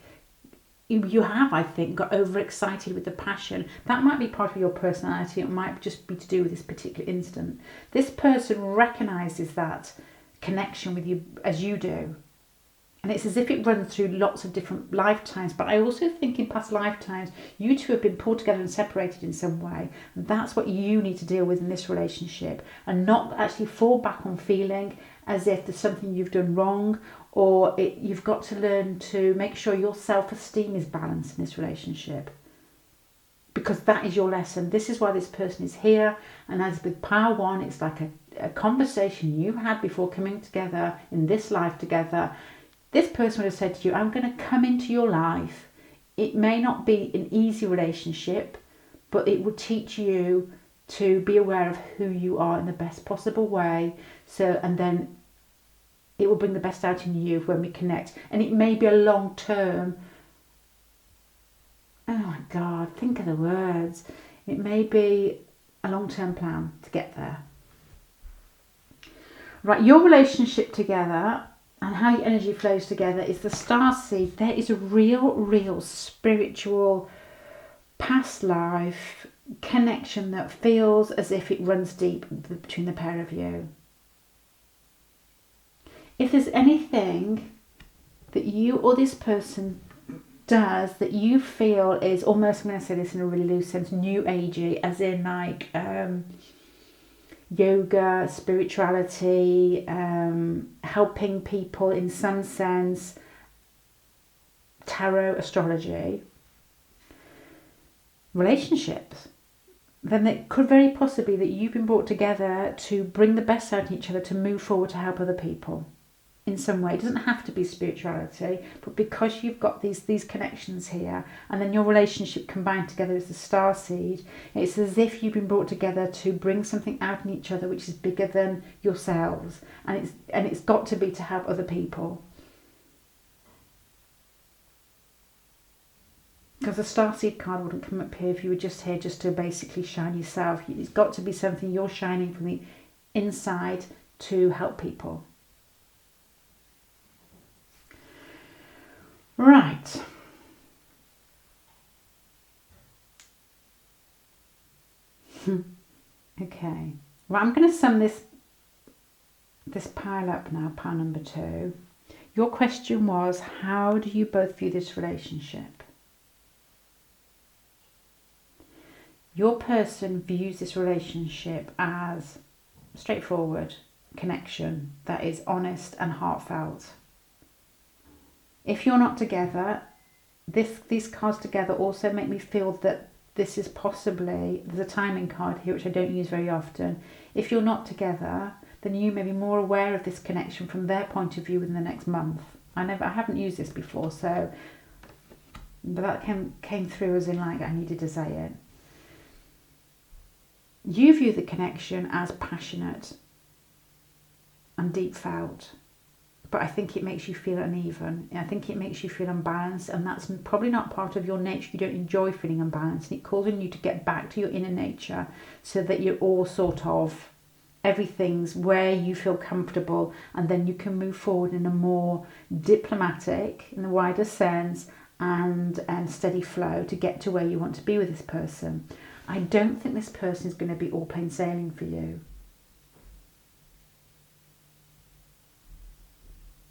you have, I think, got overexcited with the passion. That might be part of your personality. It might just be to do with this particular instant. This person recognises that connection with you as you do. And it's as if it runs through lots of different lifetimes. But I also think in past lifetimes, you two have been pulled together and separated in some way. And that's what you need to deal with in this relationship. And not actually fall back on feeling as if there's something you've done wrong, or you've got to learn to make sure your self-esteem is balanced in this relationship. Because that is your lesson. This is why this person is here. And as with Power One, it's like a conversation you had before coming together in this life together. This person would have said to you, I'm going to come into your life. It may not be an easy relationship, but it will teach you to be aware of who you are in the best possible way. And then it will bring the best out in you when we connect. And it may be a long term. Oh my God, think of the words. It may be a long-term plan to get there. Right, your relationship together and how your energy flows together is the starseed. There is a real spiritual past life connection that feels as if it runs deep between the pair of you. If there's anything that you or this person does that you feel is almost, I'm going to say this in a really loose sense, new agey, as in like yoga, spirituality, helping people in some sense, tarot, astrology, relationships, then it could very possibly be that you've been brought together to bring the best out in each other, to move forward, to help other people in some way. It doesn't have to be spirituality, but because you've got these connections here, and then your relationship combined together is the starseed, it's as if you've been brought together to bring something out in each other which is bigger than yourselves, and it's got to be to help other people. Because the starseed card wouldn't come up here if you were just here just to basically shine yourself. It's got to be something you're shining from the inside to help people. Right. Okay. Well, I'm going to sum this pile up now, pile number 2. Your question was, how do you both view this relationship? Your person views this relationship as straightforward connection that is honest and heartfelt. If you're not together, these cards together also make me feel that this is possibly, there's a timing card here which I don't use very often. If you're not together, then you may be more aware of this connection from their point of view within the next month. I haven't used this before, so, but that came through as in like I needed to say it. You view the connection as passionate and deep felt, but I think it makes you feel uneven. I think it makes you feel unbalanced, and that's probably not part of your nature. You don't enjoy feeling unbalanced, and it calls on you to get back to your inner nature so that you're all sort of, everything's where you feel comfortable, and then you can move forward in a more diplomatic, in the wider sense, and steady flow to get to where you want to be with this person. I don't think this person is going to be all plain sailing for you.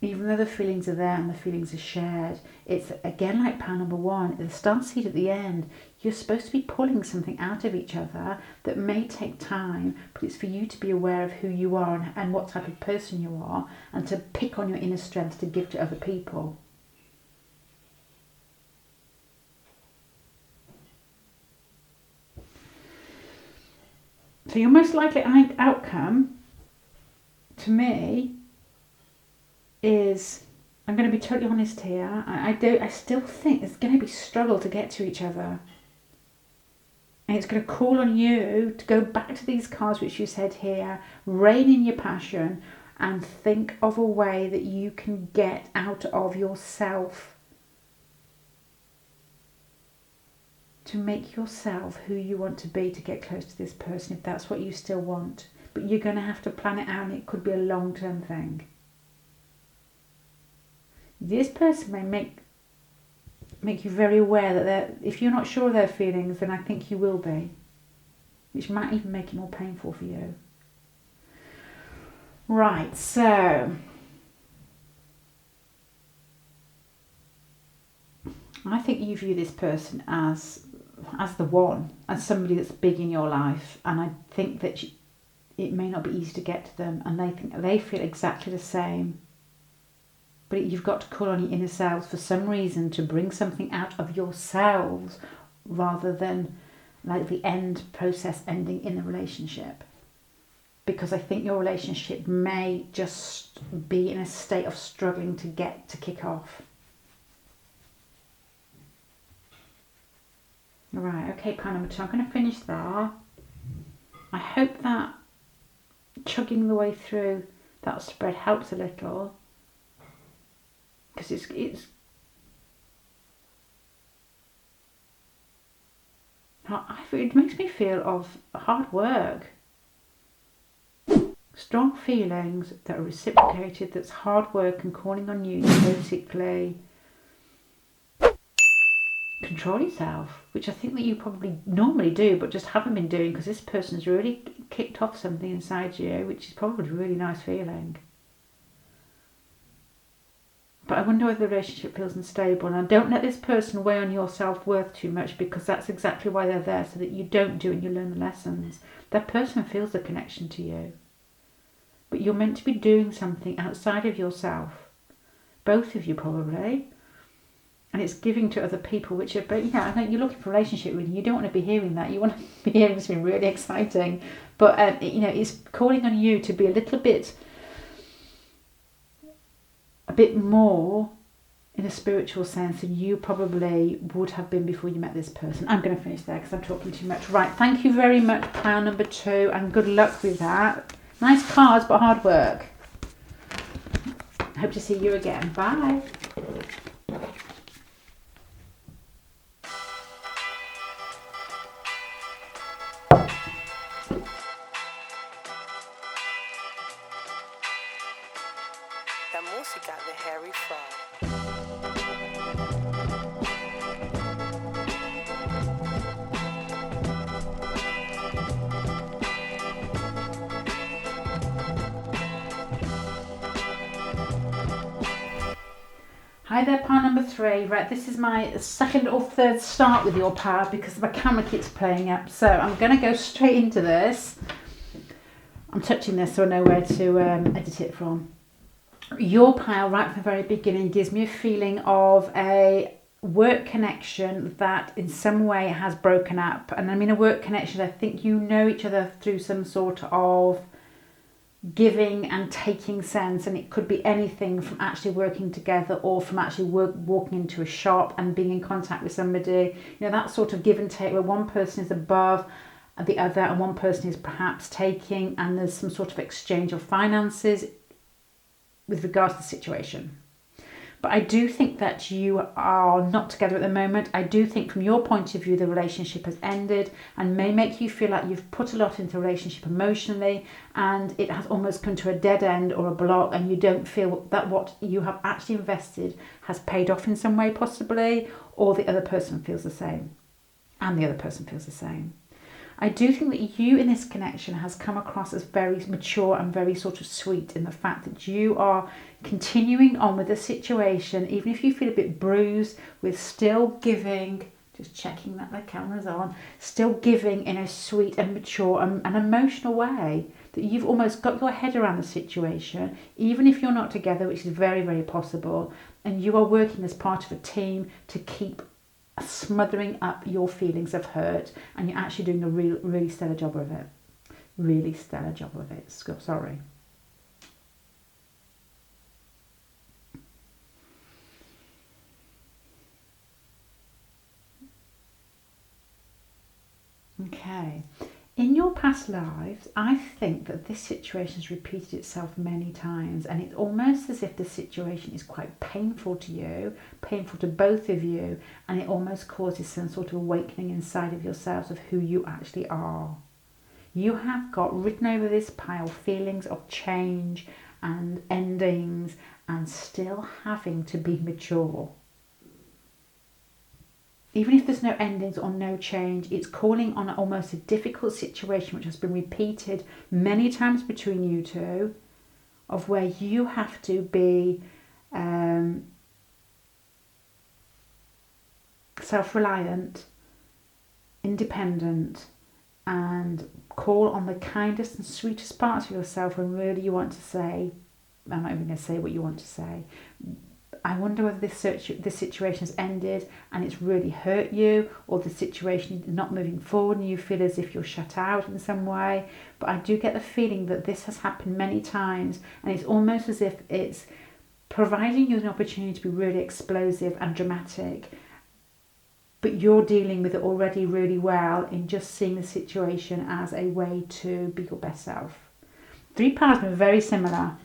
Even though the feelings are there and the feelings are shared, it's again like pile number one, the starseed at the end. You're supposed to be pulling something out of each other that may take time, but it's for you to be aware of who you are and what type of person you are, and to pick on your inner strengths to give to other people. So your most likely outcome, to me, is, I'm going to be totally honest here, I still think there's going to be struggle to get to each other. And it's going to call on you to go back to these cards which you said here, rein in your passion, and think of a way that you can get out of yourself to make yourself who you want to be to get close to this person, if that's what you still want. But you're going to have to plan it out, and it could be a long-term thing. This person may make you very aware that if you're not sure of their feelings, then I think you will be, which might even make it more painful for you. Right, so I think you view this person as the one, as somebody that's big in your life, and I think that it may not be easy to get to them, and they feel exactly the same. But you've got to call on your inner selves for some reason to bring something out of yourselves rather than like the end process ending in the relationship. Because I think your relationship may just be in a state of struggling to get to kick off. Right, okay, pile number two, I'm going to finish there. I hope that chugging the way through that spread helps a little. Because it makes me feel of hard work, strong feelings that are reciprocated, that's hard work and calling on you to basically control yourself, which I think that you probably normally do but just haven't been doing, because this person's really kicked off something inside you, which is probably a really nice feeling. But I wonder whether the relationship feels unstable. And don't let this person weigh on your self-worth too much, because that's exactly why they're there, so that you don't do and you learn the lessons. That person feels the connection to you. But you're meant to be doing something outside of yourself. Both of you probably. And it's giving to other people, which are, I think you're looking for a relationship reading. You don't want to be hearing that. You want to be hearing something really exciting. But, it's calling on you to be a bit more in a spiritual sense than you probably would have been before you met this person. I'm going to finish there because I'm talking too much. Right, thank you very much, pile number two, and good luck with that. Nice cards, but hard work. Hope to see you again. Bye. La música de Harry Fraud. Hi there, pile number 3. Right, this is my second or third start with your pile because my camera keeps playing up. So I'm going to go straight into this. I'm touching this so I know where to edit it from. Your pile, right from the very beginning, gives me a feeling of a work connection that in some way has broken up. And I mean a work connection, I think you know each other through some sort of giving and taking sense, and it could be anything from actually working together or from actually walking into a shop and being in contact with somebody, you know, that sort of give and take where one person is above the other and one person is perhaps taking, and there's some sort of exchange of finances with regards to the situation. But I do think that you are not together at the moment. I do think from your point of view the relationship has ended and may make you feel like you've put a lot into the relationship emotionally and it has almost come to a dead end or a block, and you don't feel that what you have actually invested has paid off in some way possibly, or the other person feels the same and the other person feels the same. I do think that you in this connection has come across as very mature and very sort of sweet in the fact that you are continuing on with the situation, even if you feel a bit bruised, with still giving, just checking that the camera's on, still giving in a sweet and mature and emotional way, that you've almost got your head around the situation, even if you're not together, which is very, very possible, and you are working as part of a team to keep smothering up your feelings of hurt, and you're actually doing a really stellar job of it. Really stellar job of it. Sorry. Okay. In your past lives, I think that this situation has repeated itself many times, and it's almost as if the situation is quite painful to you, painful to both of you, and it almost causes some sort of awakening inside of yourselves of who you actually are. You have got written over this pile feelings of change and endings and still having to be mature. Even if there's no endings or no change, it's calling on almost a difficult situation which has been repeated many times between you two, of where you have to be self-reliant, independent, and call on the kindest and sweetest parts of yourself when really you want to say, I'm not even going to say what you want to say. I wonder whether this situation has ended and it's really hurt you, or the situation is not moving forward and you feel as if you're shut out in some way. But I do get the feeling that this has happened many times, and it's almost as if it's providing you an opportunity to be really explosive and dramatic, but you're dealing with it already really well in just seeing the situation as a way to be your best self. 3 powers are very similar.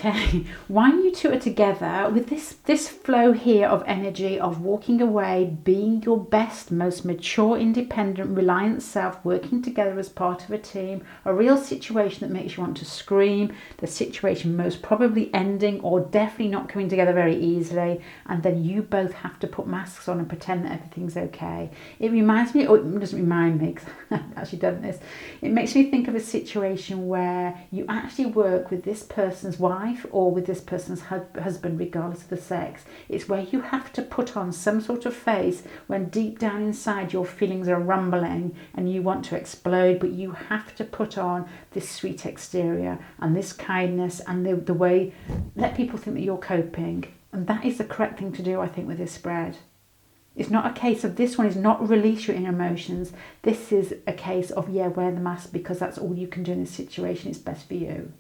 Okay, while you two are together with this flow here of energy of walking away, being your best, most mature, independent, reliant self, working together as part of a team, a real situation that makes you want to scream, the situation most probably ending or definitely not coming together very easily, and then you both have to put masks on and pretend that everything's okay. It reminds me, or it doesn't remind me because I've actually done this, it makes me think of a situation where you actually work with this person's wife or with this person's husband, regardless of the sex. It's where you have to put on some sort of face when deep down inside your feelings are rumbling and you want to explode, but you have to put on this sweet exterior and this kindness and the way, let people think that you're coping. And that is the correct thing to do, I think, with this spread. It's not a case of this one is not release your inner emotions. This is a case of, yeah, wear the mask because that's all you can do in this situation. It's best for you.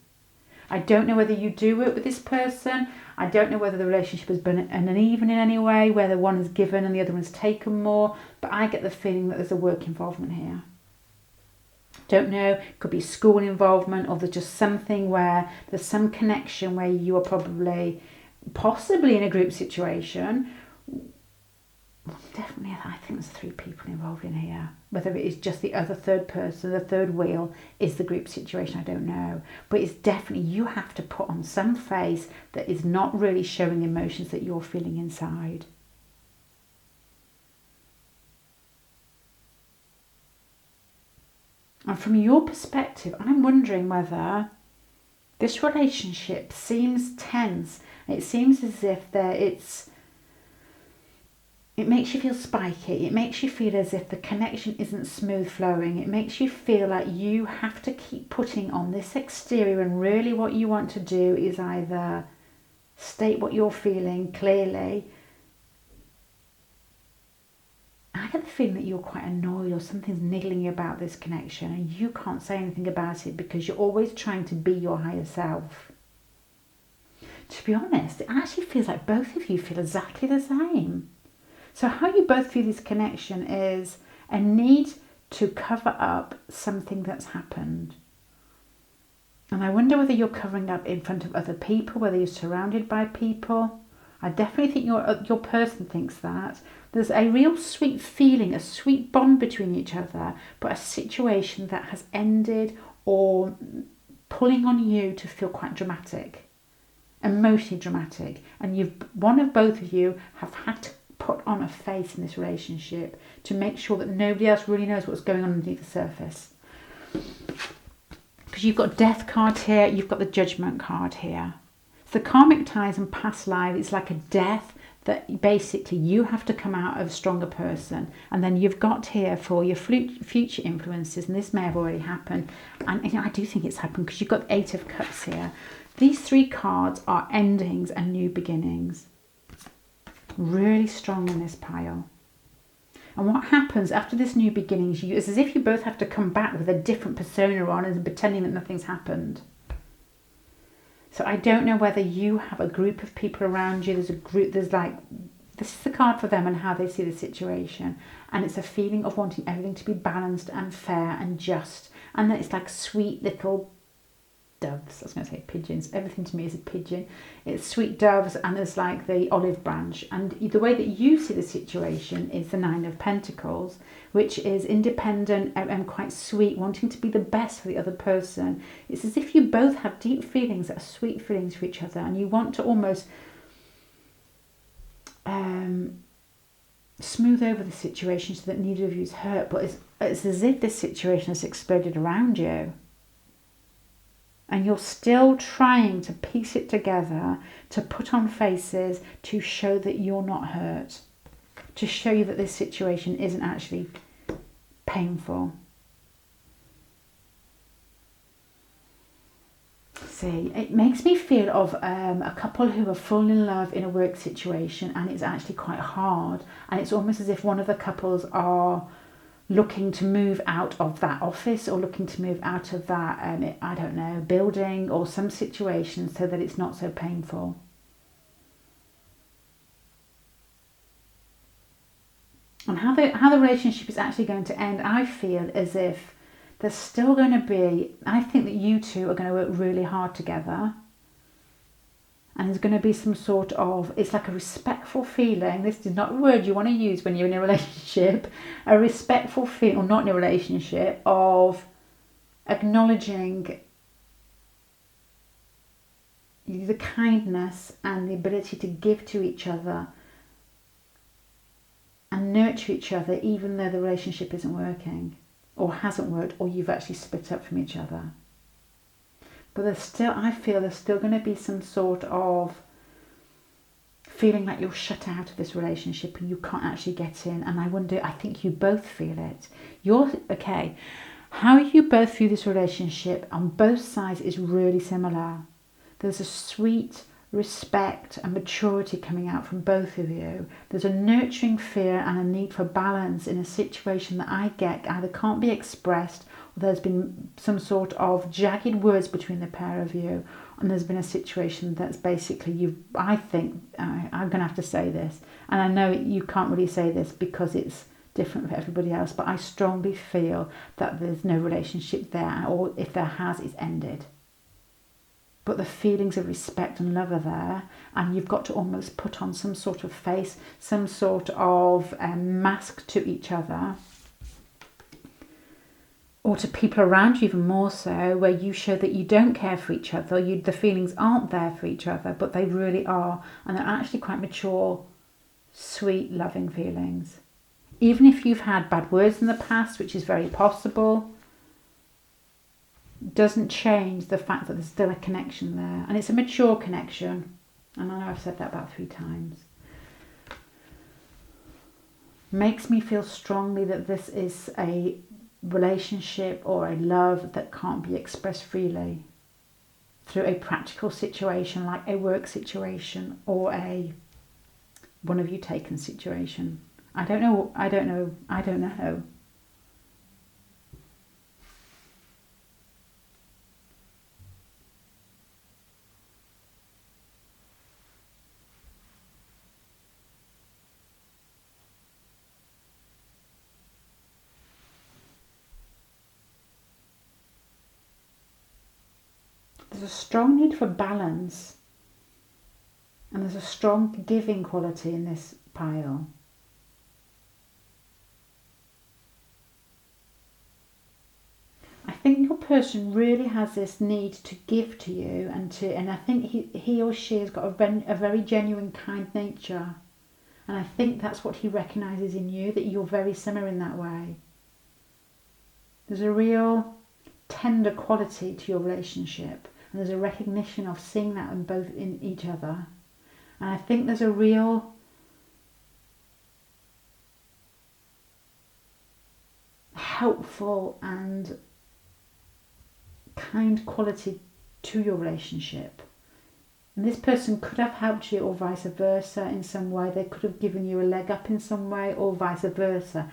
I don't know whether you do work with this person. I don't know whether the relationship has been uneven in any way, whether one is given and the other one's taken more, but I get the feeling that there's a work involvement here. Don't know, it could be school involvement, or there's just something where there's some connection where you are possibly in a group situation. Definitely, I think there's 3 people involved in here. Whether it is just the other third person, the third wheel is the group situation, I don't know. But it's definitely, you have to put on some face that is not really showing the emotions that you're feeling inside. And from your perspective, I'm wondering whether This relationship seems tense. It seems as if it makes you feel spiky. It makes you feel as if the connection isn't smooth flowing. It makes you feel like you have to keep putting on this exterior, and really what you want to do is either state what you're feeling clearly. I get the feeling that you're quite annoyed or something's niggling you about this connection and you can't say anything about it because you're always trying to be your higher self. To be honest, it actually feels like both of you feel exactly the same. So how you both feel this connection is a need to cover up something that's happened. And I wonder whether you're covering up in front of other people, whether you're surrounded by people. I definitely think your person thinks that. There's a real sweet feeling, a sweet bond between each other, but a situation that has ended or pulling on you to feel quite dramatic, emotionally dramatic. And one of both of you have had to put on a face in this relationship to make sure that nobody else really knows what's going on underneath the surface. Because you've got death card here, you've got the judgment card here. So the karmic ties and past life is like a death that basically you have to come out of a stronger person. And then you've got here for your future influences, and this may have already happened. And I do think it's happened because you've got the 8 of Cups here. These 3 cards are endings and new beginnings. Really strong in this pile. And what happens after this new beginnings, it's as if you both have to come back with a different persona on and pretending that nothing's happened. So I don't know whether you have a group of people around you. This is the card for them and how they see the situation. And it's a feeling of wanting everything to be balanced and fair and just. And that it's like sweet little doves. I was going to say pigeons. Everything to me is a pigeon. It's sweet doves, and there's like the olive branch. And the way that you see the situation is the 9 of Pentacles, which is independent and quite sweet, wanting to be the best for the other person. It's as if you both have deep feelings that are sweet feelings for each other, and you want to almost smooth over the situation so that neither of you is hurt. But it's as if this situation has exploded around you. And you're still trying to piece it together, to put on faces, to show that you're not hurt, to show you that this situation isn't actually painful. See, it makes me feel of a couple who have fallen in love in a work situation, and it's actually quite hard. And it's almost as if one of the couples are looking to move out of that office or looking to move out of that, I don't know, building or some situation so that it's not so painful. And how the relationship is actually going to end, I feel as if there's still going to be, I think that you two are going to work really hard together. And there's going to be some sort of, it's like a respectful feeling. This is not a word you want to use when you're in a relationship. A respectful feeling, or not in a relationship, of acknowledging the kindness and the ability to give to each other and nurture each other, even though the relationship isn't working or hasn't worked, or you've actually split up from each other. But I feel there's still going to be some sort of feeling like you're shut out of this relationship and you can't actually get in. And I think you both feel it. How you both view this relationship on both sides is really similar. There's a sweet respect and maturity coming out from both of you. There's a nurturing fear and a need for balance in a situation that I get either can't be expressed, or there's been some sort of jagged words between the pair of you, and there's been a situation that's basically I'm going to have to say this, and I know you can't really say this because it's different for everybody else, but I strongly feel that there's no relationship there, or if there has, it's ended. But the feelings of respect and love are there, and you've got to almost put on some sort of face, some sort of mask to each other, or to people around you even more so, where you show that you don't care for each other, the feelings aren't there for each other, but they really are, and they're actually quite mature, sweet, loving feelings. Even if you've had bad words in the past, which is very possible, doesn't change the fact that there's still a connection there. And it's a mature connection. And I know I've said that about 3 times. Makes me feel strongly that this is a relationship or a love that can't be expressed freely through a practical situation like a work situation or a one of you taken situation. I don't know. There's a strong need for balance, and there's a strong giving quality in this pile. I think your person really has this need to give to you, and I think he or she has got a very genuine, kind nature, and I think that's what he recognises in you, that you're very similar in that way. There's a real tender quality to your relationship, and there's a recognition of seeing that in each other, and I think there's a real helpful and kind quality to your relationship. And this person could have helped you, or vice versa, in some way. They could have given you a leg up in some way, or vice versa.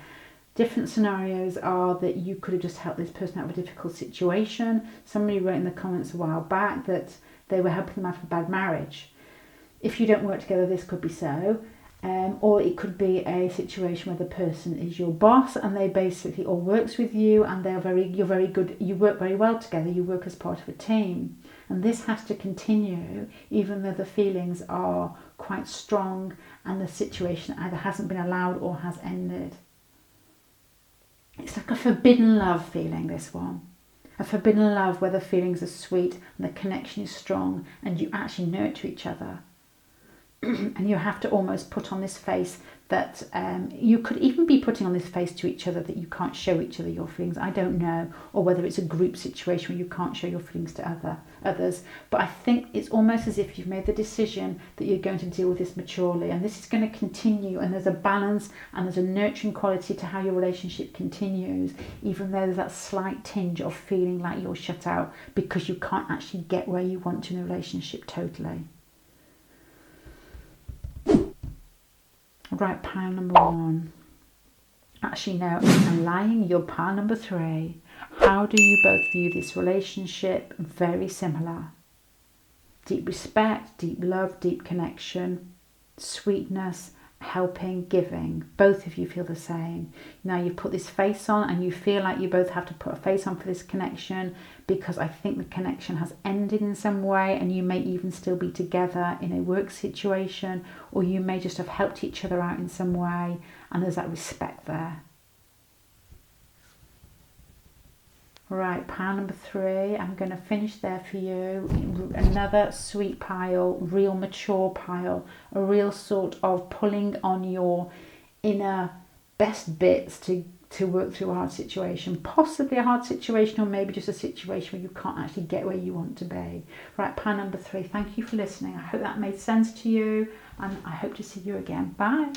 Different scenarios are that you could have just helped this person out of a difficult situation. Somebody wrote in the comments a while back that they were helping them out of a bad marriage. If you don't work together, this could be so. Or it could be a situation where the person is your boss and they basically all works with you, and you're very good, you work very well together, you work as part of a team. And this has to continue even though the feelings are quite strong and the situation either hasn't been allowed or has ended. It's like a forbidden love feeling, this one. A forbidden love where the feelings are sweet and the connection is strong and you actually nurture each other. And you have to almost put on this face that you could even be putting on this face to each other that you can't show each other your feelings. I don't know. Or whether it's a group situation where you can't show your feelings to others. But I think it's almost as if you've made the decision that you're going to deal with this maturely. And this is going to continue. And there's a balance and there's a nurturing quality to how your relationship continues. Even though there's that slight tinge of feeling like you're shut out because you can't actually get where you want to in the relationship totally. Right, pile number 1. Actually, no, I'm lying. You're pile number 3. How do you both view this relationship? Very similar. Deep respect, deep love, deep connection, sweetness, helping, giving. Both of you feel the same. Now you've put this face on and you feel like you both have to put a face on for this connection, because I think the connection has ended in some way, and you may even still be together in a work situation, or you may just have helped each other out in some way, and there's that respect there. Right, pile number 3. I'm going to finish there for you. Another sweet pile, real mature pile, a real sort of pulling on your inner best bits to work through a hard situation, possibly a hard situation, or maybe just a situation where you can't actually get where you want to be. Right, pile number 3. Thank you for listening. I hope that made sense to you, and I hope to see you again. Bye.